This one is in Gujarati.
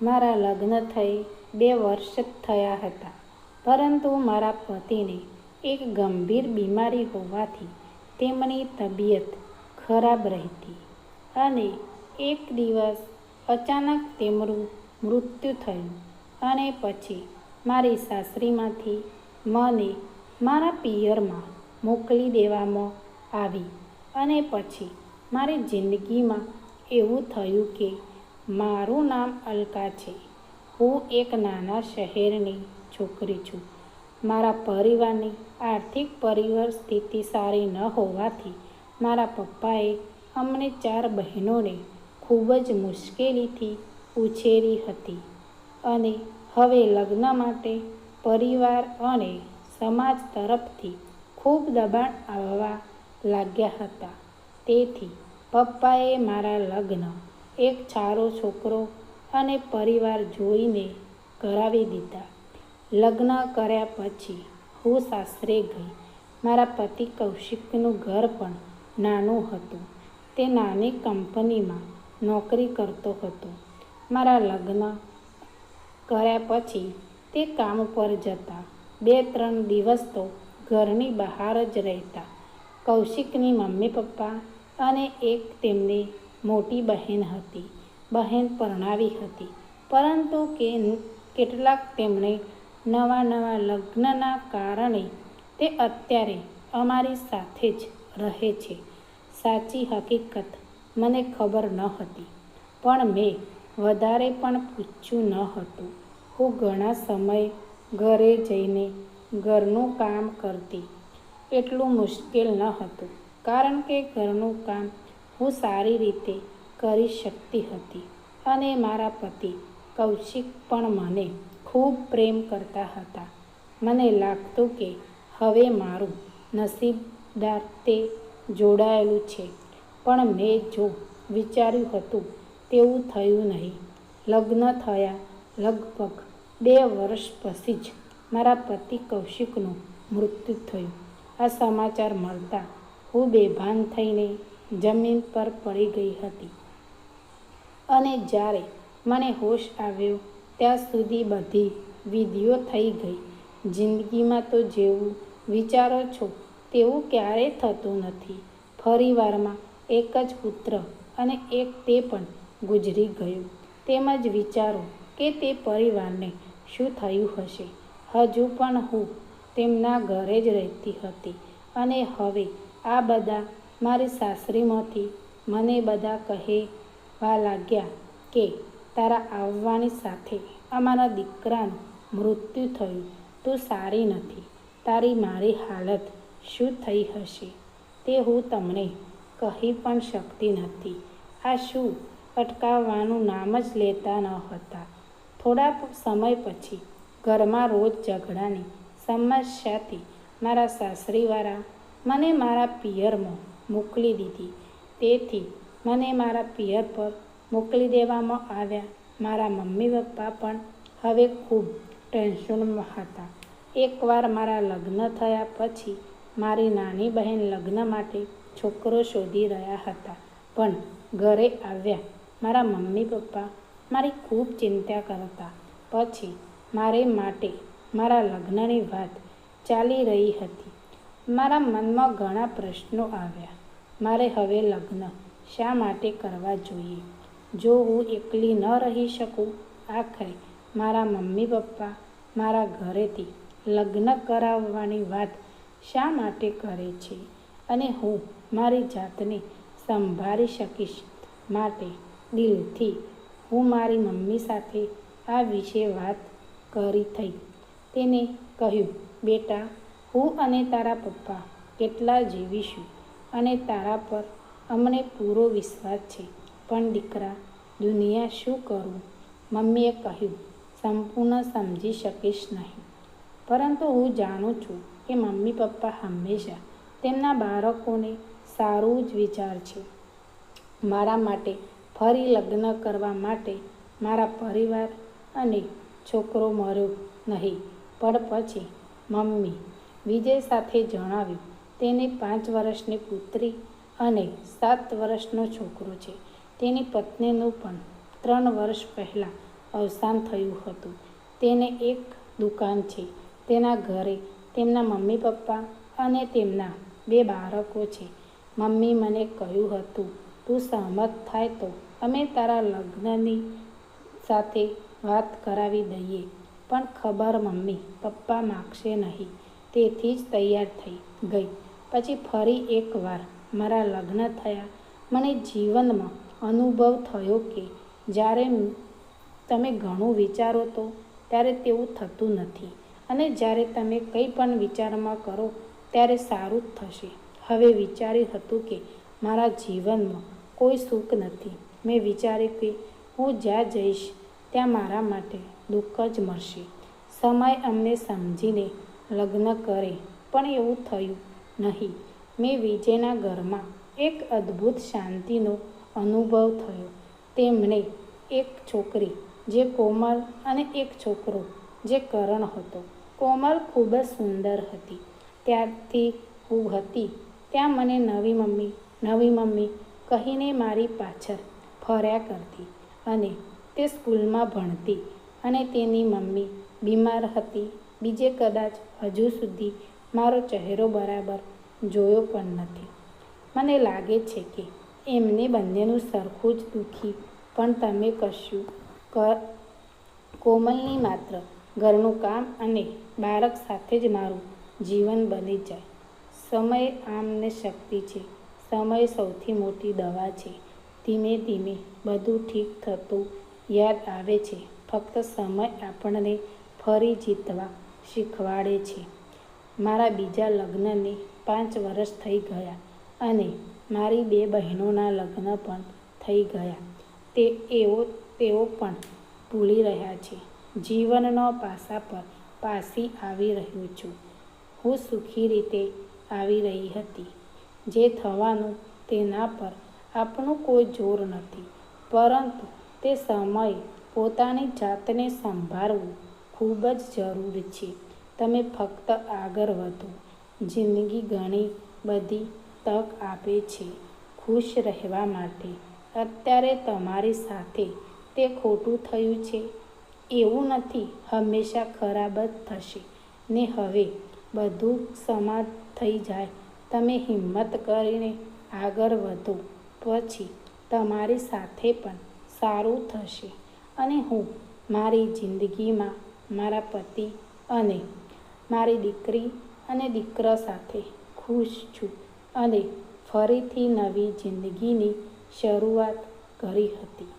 મારા લગ્ન થઈ 2 વર્ષ જ થયા હતા, પરંતુ મારા પતિને એક ગંભીર બીમારી હોવાથી તેમની તબિયત ખરાબ રહેતી અને એક દિવસ અચાનક તેમનું મૃત્યુ થયું અને પછી મારી સાસરીમાંથી મને મારા પિયરમાં મોકલી દેવામાં આવી અને પછી મારી જિંદગીમાં એવું થયું કે મારું નામ અલકા છે. હું એક નાના શહેરની છોકરી છું. મારા પરિવારની આર્થિક પરિસ્થિતિ સારી ન હોવાથી મારા પપ્પાએ અમને 4 બહેનોને ખૂબ જ મુશ્કેલીથી ઉછેરી હતી અને હવે લગ્ન માટે પરિવાર અને સમાજ તરફથી ખૂબ દબાણ આવવા લાગ્યા હતા. તેથી પપ્પાએ મારા લગ્ન એક સારો છોકરો અને પરિવાર જોઈને કરાવી દીધા. લગ્ન કર્યા પછી હું સાસરે ગઈ. મારા પતિ કૌશિકનું ઘર પણ નાનું હતું. તે નાની કંપનીમાં નોકરી કરતો હતો. મારા લગ્ન કર્યા પછી તે કામ પર જતા. 2-3 દિવસ તો ઘરની બહાર જ રહેતા. કૌશિકની મમ્મી પપ્પા અને એક તેમની મોટી બહેન હતી. બહેન પરણાવી હતી, પરંતુ કેટલાક તેમણે નવા લગ્નના કારણે તે અત્યારે અમારી સાથે જ રહે છે. સાચી હકીકત મને ખબર ન હતી, પણ મેં વધારે પણ પૂછ્યું ન હતું. હું ઘણા સમય ઘરે જઈને ઘરનું કામ કરતી. એટલું મુશ્કેલ ન હતું, કારણ કે ઘરનું કામ હું સારી રીતે કરી શકતી હતી અને મારા પતિ કૌશિક પણ મને ખૂબ પ્રેમ કરતા હતા. મને લાગતું કે હવે મારું નસીબદાર તે જોડાયેલું છે, પણ મેં જો વિચાર્યું હતું તેવું થયું નહીં. લગ્ન થયા લગભગ 2 વર્ષ પછી જ મારા પતિ કૌશિકનું મૃત્યુ થયું. આ સમાચાર મળતા હું બેભાન થઈને જમીન પર પડી ગઈ હતી અને જ્યારે મને હોશ આવ્યો ત્યાં સુધી બધી વિધિઓ થઈ ગઈ. જિંદગીમાં તો જેવું વિચારો છો તેવું ક્યારેય થતું નથી. પરિવારમાં એક જ પુત્ર અને એક તે પણ ગુજરી ગયું. તેમજ વિચારો કે તે પરિવારને શું થયું હશે. હજુ પણ હું તેમના ઘરે જ રહેતી હતી અને હવે આ બધા મારી સાસરીમાંથી મને બધા કહેવા લાગ્યા કે તારા આવવાની સાથે અમારા દીકરાનું મૃત્યુ થયું. તું સારી નથી. તારી મારી હાલત શું થઈ હશે તે હું તમને કહી પણ શકતી નથી. આ શું અટકાવવાનું નામ જ લેતા ન હતા. થોડા સમય પછી ઘરમાં રોજ ઝઘડાની સમસ્યાથી મારા સાસરીવાળા મને મારા પિયરમાં મોકલી દીધી. તેથી મને મારા પિયર પર મોકલી દેવામાં આવ્યા. મારા મમ્મી પપ્પા પણ હવે ખૂબ ટેન્શનમાં હતા. એકવાર મારા લગ્ન થયા પછી મારી નાની બહેન લગ્ન માટે છોકરો શોધી રહ્યા હતા, પણ ઘરે આવ્યા મારા મમ્મી પપ્પા મારી ખૂબ ચિંતા કરતા. પછી મારે માટે મારા લગ્નની વાત ચાલી રહી હતી. મારા મનમાં ઘણા પ્રશ્નો આવ્યા. મારે હવે લગ્ન શા માટે કરવા જોઈએ? જો હું એકલી ન રહી શકું? આખરે મારા મમ્મી પપ્પા મારા ઘરેથી લગ્ન કરાવવાની વાત શા માટે કરે છે અને હું મારી જાતને સંભાળી શકીશ માટે દિલથી હું મારી મમ્મી સાથે આ વિશે વાત કરી થઈ. તેને કહ્યું, બેટા, હું અને તારા પપ્પા કેટલા જીવીશું અને તારા પર અમને પૂરો વિશ્વાસ છે, પણ દીકરા, દુનિયા શું કરું? મમ્મીએ કહ્યું, સંપૂર્ણ સમજી શકીશ નહીં, પરંતુ હું જાણું છું કે મમ્મી પપ્પા હંમેશા તેમના બાળકોને સારું જ વિચાર છે. મારા માટે ફરી લગ્ન કરવા માટે મારા પરિવાર અને છોકરો મળ્યો નહીં, પણ પછી મમ્મી વિજય સાથે જણાવ્યું. તેને 5 વર્ષની પુત્રી અને 7 વર્ષનો છોકરો છે. તેની પત્નીનું પણ 3 વર્ષ પહેલાં અવસાન થયું હતું. તેને એક દુકાન છે. તેના ઘરે તેમના મમ્મી પપ્પા અને તેમના 2 બાળકો છે. મમ્મી મને કહ્યું હતું, તું સહમત થાય તો અમે તારા લગ્નની સાથે વાત કરાવી દઈએ. પણ ખબર મમ્મી પપ્પા માગશે નહીં. તેથી જ તૈયાર થઈ ગઈ. પછી ફરી એકવાર મારા લગ્ન થયા. મને જીવનમાં અનુભવ થયો કે જ્યારે તમે ઘણું વિચારો તો ત્યારે તેવું થતું નથી અને જ્યારે તમે કંઈ પણ વિચારમાં કરો ત્યારે સારું જ થશે. હવે વિચાર્યું હતું કે મારા જીવનમાં કોઈ સુખ નથી. મેં વિચાર્યું કે હું જ્યાં જઈશ ત્યાં મારા માટે દુઃખ જ મળશે. સમય અમને સમજીને લગ્ન કરે પણ એવું થયું નહીં. મેં વિજયના ઘરમાં એક અદ્ભુત શાંતિનો અનુભવ થયો. તેમને એક છોકરી જે કોમલ અને એક છોકરો જે કરણ હતો. કોમલ ખૂબ જ સુંદર હતી. ત્યારથી હું હતી ત્યાં મને નવી મમ્મી કહીને મારી પાછળ ફર્યા કરતી અને તે સ્કૂલમાં ભણતી અને તેની મમ્મી બીમાર હતી. બીજે કદાચ હજુ સુધી મારો ચહેરો બરાબર જોયો પણ નથી. મને લાગે છે કે એમને બંનેનું સરખું જ દુઃખી પણ તમે કશું કોમલની માત્ર ઘરનું કામ અને બાળક સાથે જ મારું જીવન બની જાય. સમય આમને શક્તિ છે. સમય સૌથી મોટી દવા છે. ધીમે ધીમે બધું ઠીક થતું યાદ આવે છે. ફક્ત સમય આપણને ફરી જીતવા શીખવાડે છે. મારા બીજા લગ્નને 5 વર્ષ થઈ ગયા અને મારી 2 બહેનોના લગ્ન પણ થઈ ગયા. તેઓ પણ ભૂલી રહ્યા છે. જીવનનો પાસા પર પાછી આવી રહ્યું છું. હું સુખી રીતે આવી રહી હતી. જે થવાનું તેના પર આપણું કોઈ જોર નથી, પરંતુ તે સમયે પોતાની જાતને સંભાળવું ખૂબ જ જરૂરી છે. તમે ફક્ત આગળ વધો. જિંદગી ઘણી બધી તક આપે છે ખુશ રહેવા માટે. અત્યારે તમારી સાથે તે ખોટું થયું છે એવું નથી. હંમેશા ખરાબ જ થશે ને હવે બધું સમાપ્ત થઈ જાય. તમે હિંમત કરીને આગળ વધો પછી તમારી સાથે પણ સારું થશે. અને હું મારી જિંદગીમાં મારા પતિ અને મારી દીકરી અને દીકરા સાથે ખુશ છું અને ફરીથી નવી જિંદગીની શરૂઆત કરી હતી.